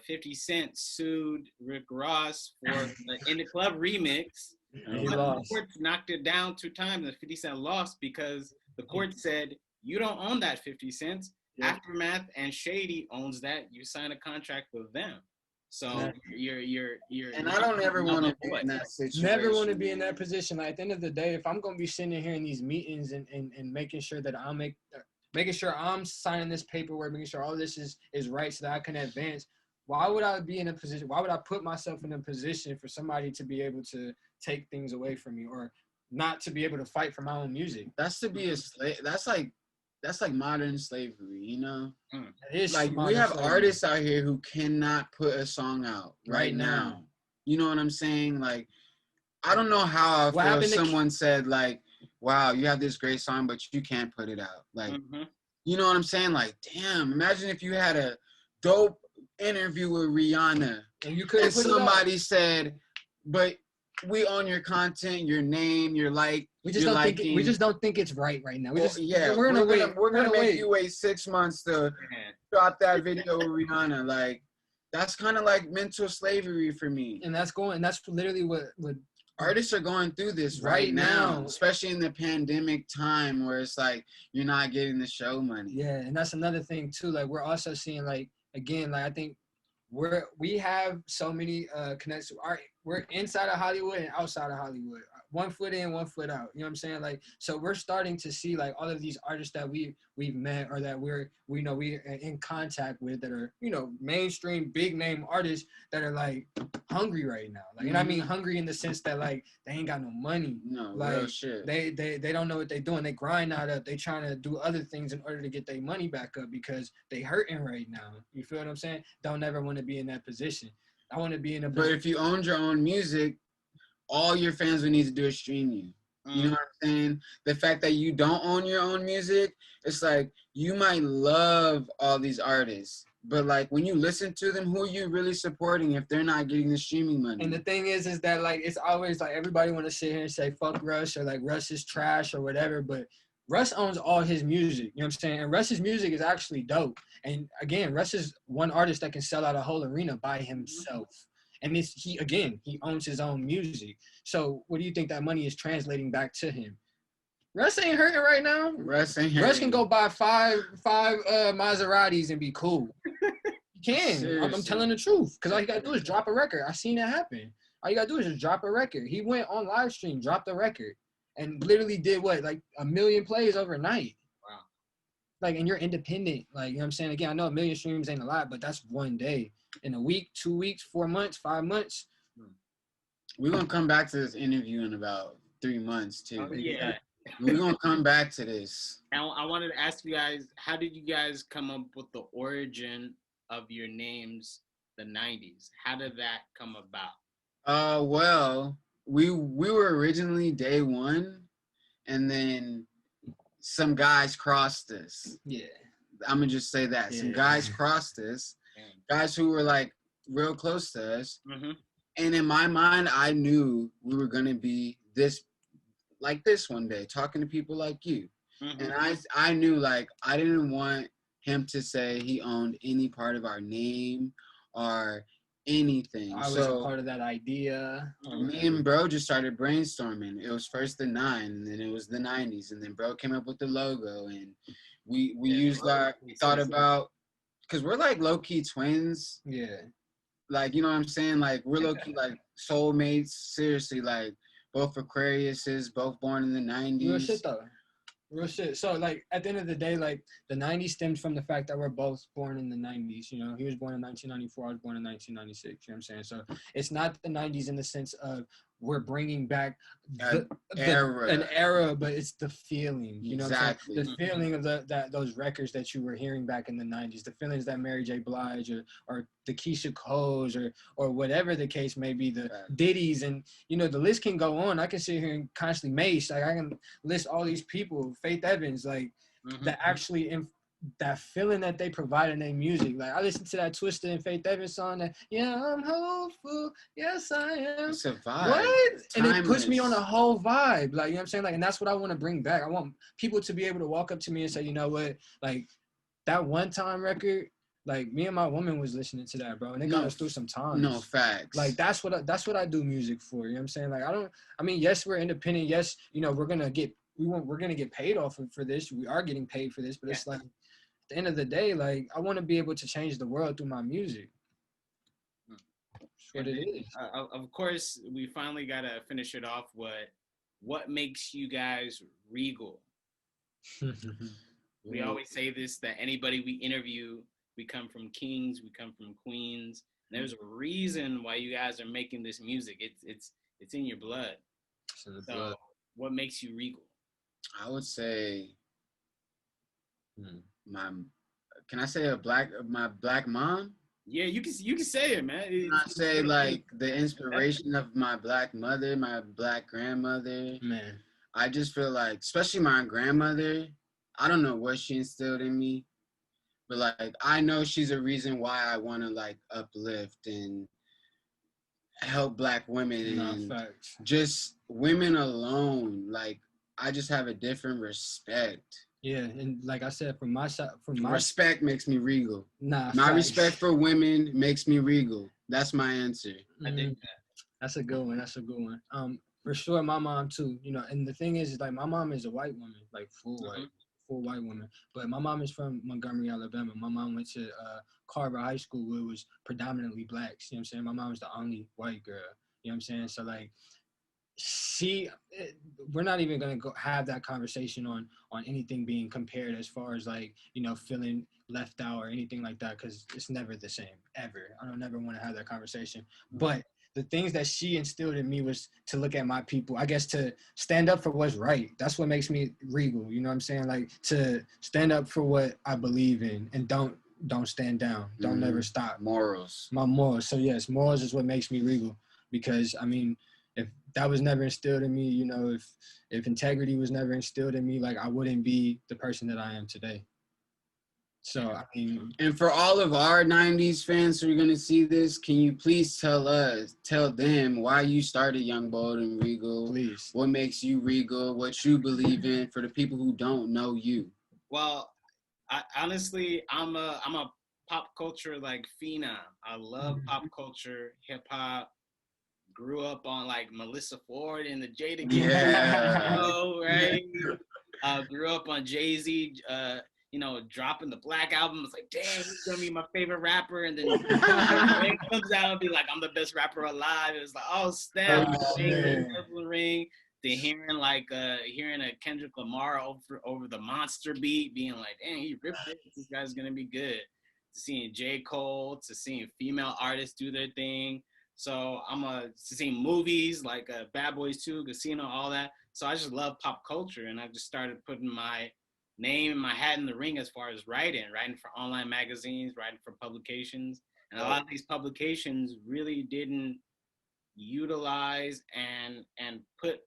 50 Cent sued Rick Ross for the In the Club remix. He lost. The court knocked it down 2 times, and 50 Cent lost because the court said, you don't own that, 50 Cent. Yeah. Aftermath and Shady owns that. You sign a contract with them. So you're and I don't ever want to be in that situation. Never want to be in that position. Like, at the end of the day, if I'm gonna be sitting here in these meetings and making sure that making sure I'm signing this paperwork, making sure all this is right so that I can advance, why would I be in a position? Why would I put myself in a position for somebody to be able to take things away from me, or not to be able to fight for my own music? That's to be a slave. That's like modern slavery, you know? Like, we have artists out here who cannot put a song out right now. You know what I'm saying? Like, I don't know how I feel if someone said, like, wow, you have this great song, but you can't put it out. Like, you know what I'm saying? Like, damn, imagine if you had a dope interview with Rihanna and somebody said, but we own your content, your name, your like. We just don't think it's right now. We're gonna make you wait 6 months to drop that video with Rihanna. Like, that's kind of like mental slavery for me. And that's literally what artists are going through this right now, especially in the pandemic time, where it's like you're not getting the show money. Yeah, and that's another thing too. Like, we're also seeing, like, again, like, I think we have so many connections. We're inside of Hollywood and outside of Hollywood. 1 foot in, 1 foot out. You know what I'm saying? Like, so we're starting to see, like, all of these artists that we've met, or that we're in contact with, that are, you know, mainstream big name artists that are, like, hungry right now. Like, and I mean hungry in the sense that, like, they ain't got no money. No, like, real shit. They don't know what they're doing. They grind out up. They trying to do other things in order to get their money back up because they hurting right now. You feel what I'm saying? Don't ever want to be in that position. I want to be in a position. But if you owned your own music, all your fans would need to do is stream you. You know what I'm saying? The fact that you don't own your own music, it's like, you might love all these artists, but, like, when you listen to them, who are you really supporting if they're not getting the streaming money? And the thing is that, like, it's always like everybody want to sit here and say fuck Russ, or like Russ is trash or whatever, but Russ owns all his music, you know what I'm saying? And Russ's music is actually dope. And again, Russ is one artist that can sell out a whole arena by himself. And he owns his own music. So what do you think that money is translating back to him? Russ ain't hurting right now. Russ ain't hurting. Russ can go buy five Maseratis and be cool. He can. I'm telling the truth. Because all you gotta do is drop a record. I seen that happen. All you gotta do is just drop a record. He went on live stream, dropped a record, and literally did what, like 1 million plays overnight. Wow. Like, and you're independent. Like, you know what I'm saying? Again, I know 1 million streams ain't a lot, but that's one day. In a week, 2 weeks, 4 months, 5 months. We're gonna come back to this interview in about 3 months too. Oh, yeah. We're gonna come back to this. And I wanted to ask you guys, how did you guys come up with the origin of your names, the 90s? How did that come about? Well, we were originally day one, and then some guys crossed us. Yeah. I'm gonna just say that. Some guys crossed us. Guys who were like real close to us. Mm-hmm. And in my mind, I knew we were gonna be this one day, talking to people like you. Mm-hmm. And I knew, like, I didn't want him to say he owned any part of our name or anything. I was a part of that idea. Me and bro just started brainstorming. It was first the 9, and then it was the 90s, and then bro came up with the logo, and we thought about, because we're like low-key twins. Yeah. Like, you know what I'm saying? Like, we're low-key like soulmates. Seriously, like, both Aquariuses, both born in the 90s. Real shit though. Real shit. So, like, at the end of the day, like, the 90s stems from the fact that we're both born in the 90s. You know, he was born in 1994. I was born in 1996. You know what I'm saying? So, it's not the 90s in the sense of we're bringing back an era, but it's the feeling. You know exactly. what I'm saying? The feeling of those records that you were hearing back in the 90s. The feelings that Mary J. Blige or the Keisha Coles or whatever the case may be, the Diddy's, and, you know, the list can go on. I can sit here and constantly Mace. Like, I can list all these people, Faith Evans, like, that actually that feeling that they provide in their music. Like, I listened to that Twister and Faith Evans song that, yeah, I'm hopeful, yes I am. It's a vibe. What? And it puts me Timeless. on a whole vibe. Like, you know what I'm saying? Like, and that's what I want to bring back. I want people to be able to walk up to me and say, you know what? Like, that One Time record, like, me and my woman was listening to that, bro, and it got us through some times. No, facts. Like, that's what I do music for. You know what I'm saying? Like, yes, we're independent. Yes, you know, we're gonna get paid off for this. We are getting paid for this, but it's like, at the end of the day, like, I want to be able to change the world through my music. That's what it is. Of course, we finally gotta finish it off with what makes you guys Regal. We always say this, that anybody we interview, we come from kings, we come from queens. There's a reason why you guys are making this music. It's in your blood. So, what makes you Regal? I would say can I say my black mom? Yeah, you can say it, man. I say, like, the inspiration of my black mother, my black grandmother. Man, I just feel like, especially my grandmother, I don't know what she instilled in me, but, like, I know she's a reason why I want to, like, uplift and help black women and just women alone. Like, I just have a different respect. Yeah, and like I said, from my respect makes me Regal. Nah, my respect for women makes me Regal. That's my answer. I think that. That's a good one. For sure, my mom too. You know, and the thing is like, my mom is a white woman, like full white woman. But my mom is from Montgomery, Alabama. My mom went to Carver High School, where it was predominantly blacks. You know what I'm saying? My mom was the only white girl. You know what I'm saying? So, like, we're not even gonna have that conversation on anything being compared as far as, like, you know, feeling left out or anything like that, because it's never the same ever. I don't never want to have that conversation. But the things that she instilled in me was to look at my people, I guess, to stand up for what's right. That's what makes me Regal. You know what I'm saying? Like, to stand up for what I believe in and don't stand down. Don't never stop. Morals. My morals. So yes, morals is what makes me Regal, because I mean, if that was never instilled in me, you know, if integrity was never instilled in me, like, I wouldn't be the person that I am today. So I mean, And for all of our 90s fans who are going to see this, can you please tell them why you started Young, Bold, and Regal? please. What makes you Regal? What you believe in for the people who don't know you? Well, I'm a pop culture like phenom. I love pop culture, hip hop. Grew up on like Melissa Ford and the Jada Kiss Yeah. show, right? Grew up on Jay-Z, dropping the Black album. I was like, dang, he's gonna be my favorite rapper. And then it comes out and be like, I'm the best rapper alive. It was like, oh snap, ring. To hearing a Kendrick Lamar over the monster beat, being like, dang, he ripped it. This guy's gonna be good. To seeing J. Cole, to seeing female artists do their thing. So seeing movies like Bad Boys 2, Casino, all that. So I just love pop culture, and I just started putting my name and my hat in the ring as far as writing for online magazines, writing for publications. And a lot of these publications really didn't utilize and put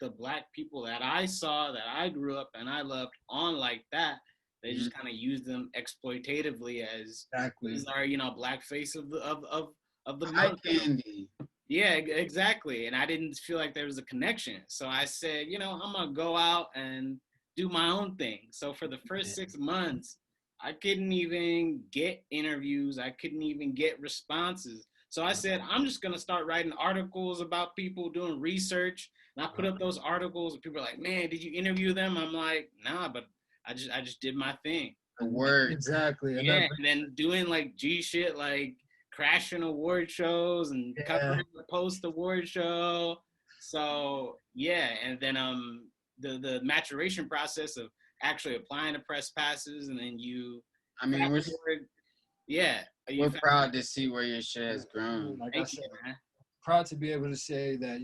the Black people that I saw, that I grew up and I loved on like that. They just kind of used them exploitatively as these are, Black face of the month. Candy. Yeah, exactly. And I didn't feel like there was a connection. So I said, I'm going to go out and do my own thing. So for the first 6 months, I couldn't even get interviews. I couldn't even get responses. So I said, I'm just going to start writing articles about people, doing research. And I put up those articles and people are like, man, did you interview them? I'm like, nah, but I just did my thing. The word. Exactly. Yeah, and then doing like G shit, like crashing award shows and covering the post award show. So yeah, and then the maturation process of actually applying to press passes, and then we're proud to see where your shit has grown. Like I said, man. Proud to be able to say that,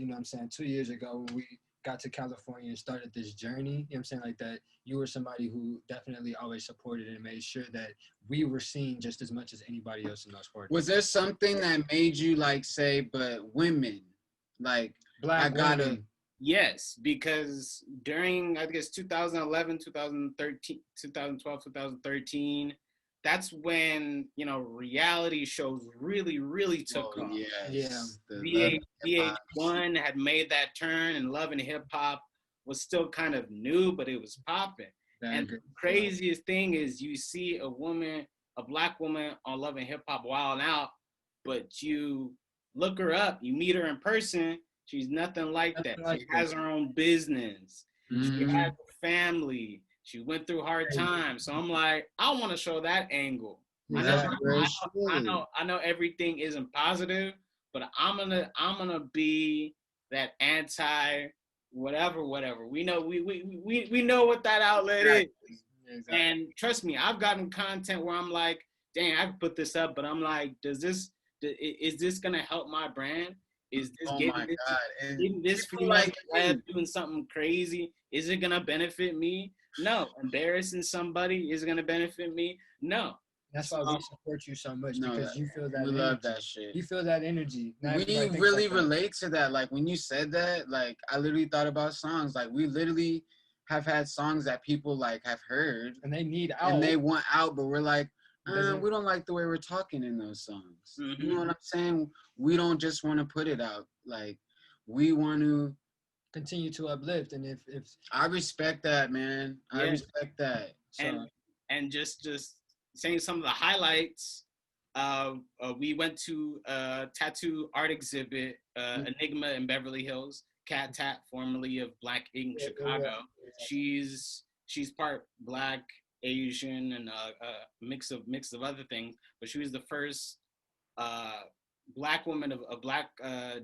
2 years ago when we got to California and started this journey, like that, you were somebody who definitely always supported and made sure that we were seen just as much as anybody else in those parties. Was there something that made you like say, but women, like Black women? Yes, because during, I guess, 2011, 2013, 2012, 2013, that's when, reality shows really, really took off. Yes. VH1 had made that turn, and Love and Hip Hop was still kind of new, but it was popping. And the craziest thing is you see a Black woman on Love and Hip Hop wilding out, but you look her up, you meet her in person, she's nothing like that. She has her own business. She has a family. She went through hard times. So I'm like, I want to show that angle. I know everything isn't positive, but I'm gonna be that anti whatever. We know we know what that outlet is. Exactly. And trust me, I've gotten content where I'm like, dang, I can put this up, but I'm like, is this gonna help my brand? Is this getting this female doing something crazy? Is it gonna benefit me? No. Embarrassing somebody is gonna benefit me? No. That's why we support you so much, because you feel that. We love that shit. You feel that energy. We really relate to that. Like when you said that, like I literally thought about songs. Like we literally have had songs that people like have heard and they need out and they want out, but we're like, we don't like the way we're talking in those songs. Mm-hmm. You know what I'm saying? We don't just want to put it out. Like we want to continue to uplift. And if I respect that, man. I respect that. So. And just saying some of the highlights. We went to a tattoo art exhibit, Enigma in Beverly Hills. Cat Tat, formerly of Black Ink Chicago. She's part Black, Asian, and a mix of other things. But she was the first Black woman of Black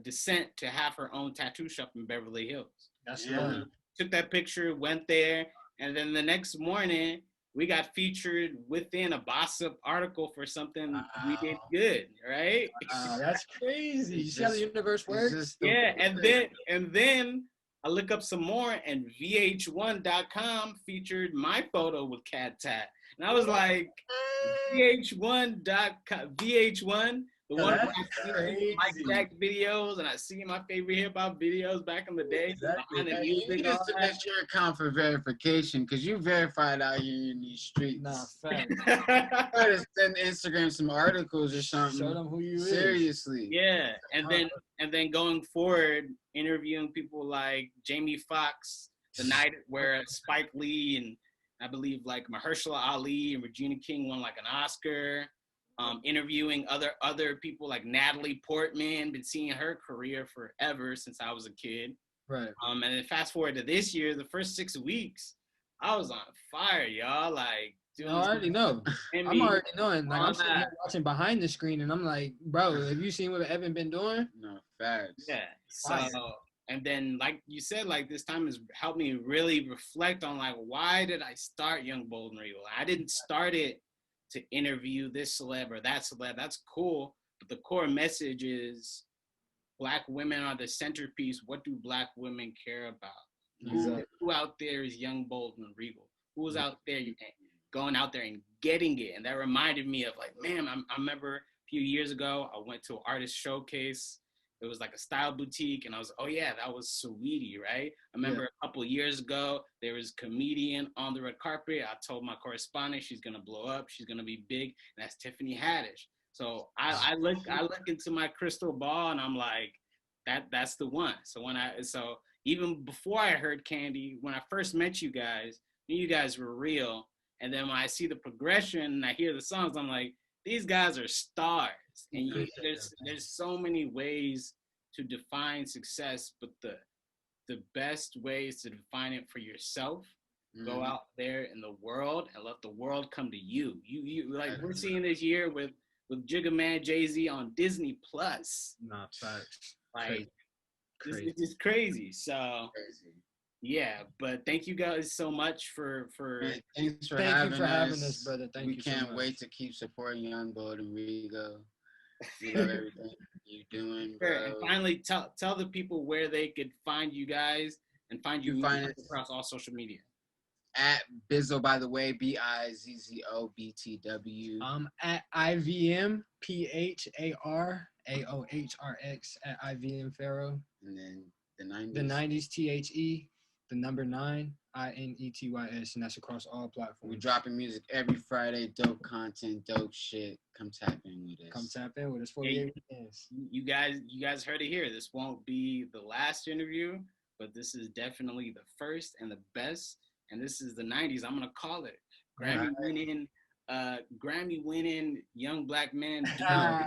descent to have her own tattoo shop in Beverly Hills. That's fun. Took that picture, went there, and then the next morning we got featured within a Gossip article for something we did good, right? That's crazy. You see how the universe works? Yeah, and then I look up some more, and VH1.com featured my photo with Cat Tat. And I was like, VH1, The one where that's I see crazy. Mike Jack videos and I see my favorite hip hop videos back in the day. Exactly. Behind the Hey, you music need and to all submit your account for verification because you verified out here in these streets. Nah, fact. that. Try to send Instagram some articles or something. Show them who you is. Seriously. Yeah, and then going forward, interviewing people like Jamie Foxx, the night where Spike Lee and I believe like Mahershala Ali and Regina King won like an Oscar. Interviewing other people like Natalie Portman, been seeing her career forever since I was a kid. Right. And then fast forward to this year, the first 6 weeks, I was on fire, y'all. Like, I already know. I'm already knowing. Like I'm sitting here watching behind the screen, and I'm like, bro, have you seen what Evan been doing? No, facts. Yeah. So, and then like you said, like this time has helped me really reflect on like why did I start Young, Bold, and Regal? I didn't start it to interview this celeb or that celeb. That's cool, but the core message is Black women are the centerpiece. What do Black women care about? Exactly. Who out there is Young, Bold, and Regal? Who's out there going out there and getting it? And that reminded me of like, man, I remember a few years ago, I went to an artist showcase. It was like a style boutique, and I was, oh yeah, that was Saweetie, right? I remember a couple years ago, there was a comedian on the red carpet. I told my correspondent she's gonna blow up, she's gonna be big, and that's Tiffany Haddish. So I look into my crystal ball, and I'm like, that's the one. So even before I heard Candy, when I first met you guys, knew you guys were real, and then when I see the progression and I hear the songs, I'm like, these guys are stars. And there's so many ways to define success, but the best way is to define it for yourself. Go out there in the world and let the world come to you. You like we're seeing this year with Jigga Man Jay-Z on Disney Plus. Nah, facts. Like it's just crazy. So yeah, but thank you guys so much for Man, thanks for having having us, brother. Thank we you so can't much. wait to keep supporting Young, Bold, and Regal. We love everything you're doing, bro. And finally, tell the people where they could find you guys and find you across all social media. At Bizzo, by the way, BIZZOBTW. At IVM PHARAOHRX at IVM Pharaoh. And then the 90s. The 90s THE, the number 9 INETYS, and that's across all platforms. We're dropping music every Friday, dope content, dope shit. Come tap in with us. Come tap in with us 48 weekends. You guys heard it here. This won't be the last interview, but this is definitely the first and the best. And this is the 90s. I'm gonna call it Grammy winning young Black men.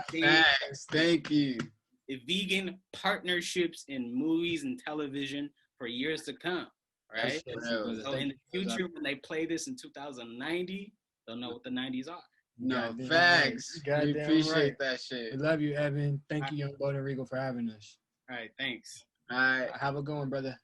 Thanks. Thank you. Vegan partnerships in movies and television for years to come. Right. So in the future, when they play this in 2090, they'll know what the 90s are. No, facts. We appreciate that shit. We love you, Evan. Thank you, Young, Bold, and Regal, for having us. All right, thanks. All right. Have a good one, brother.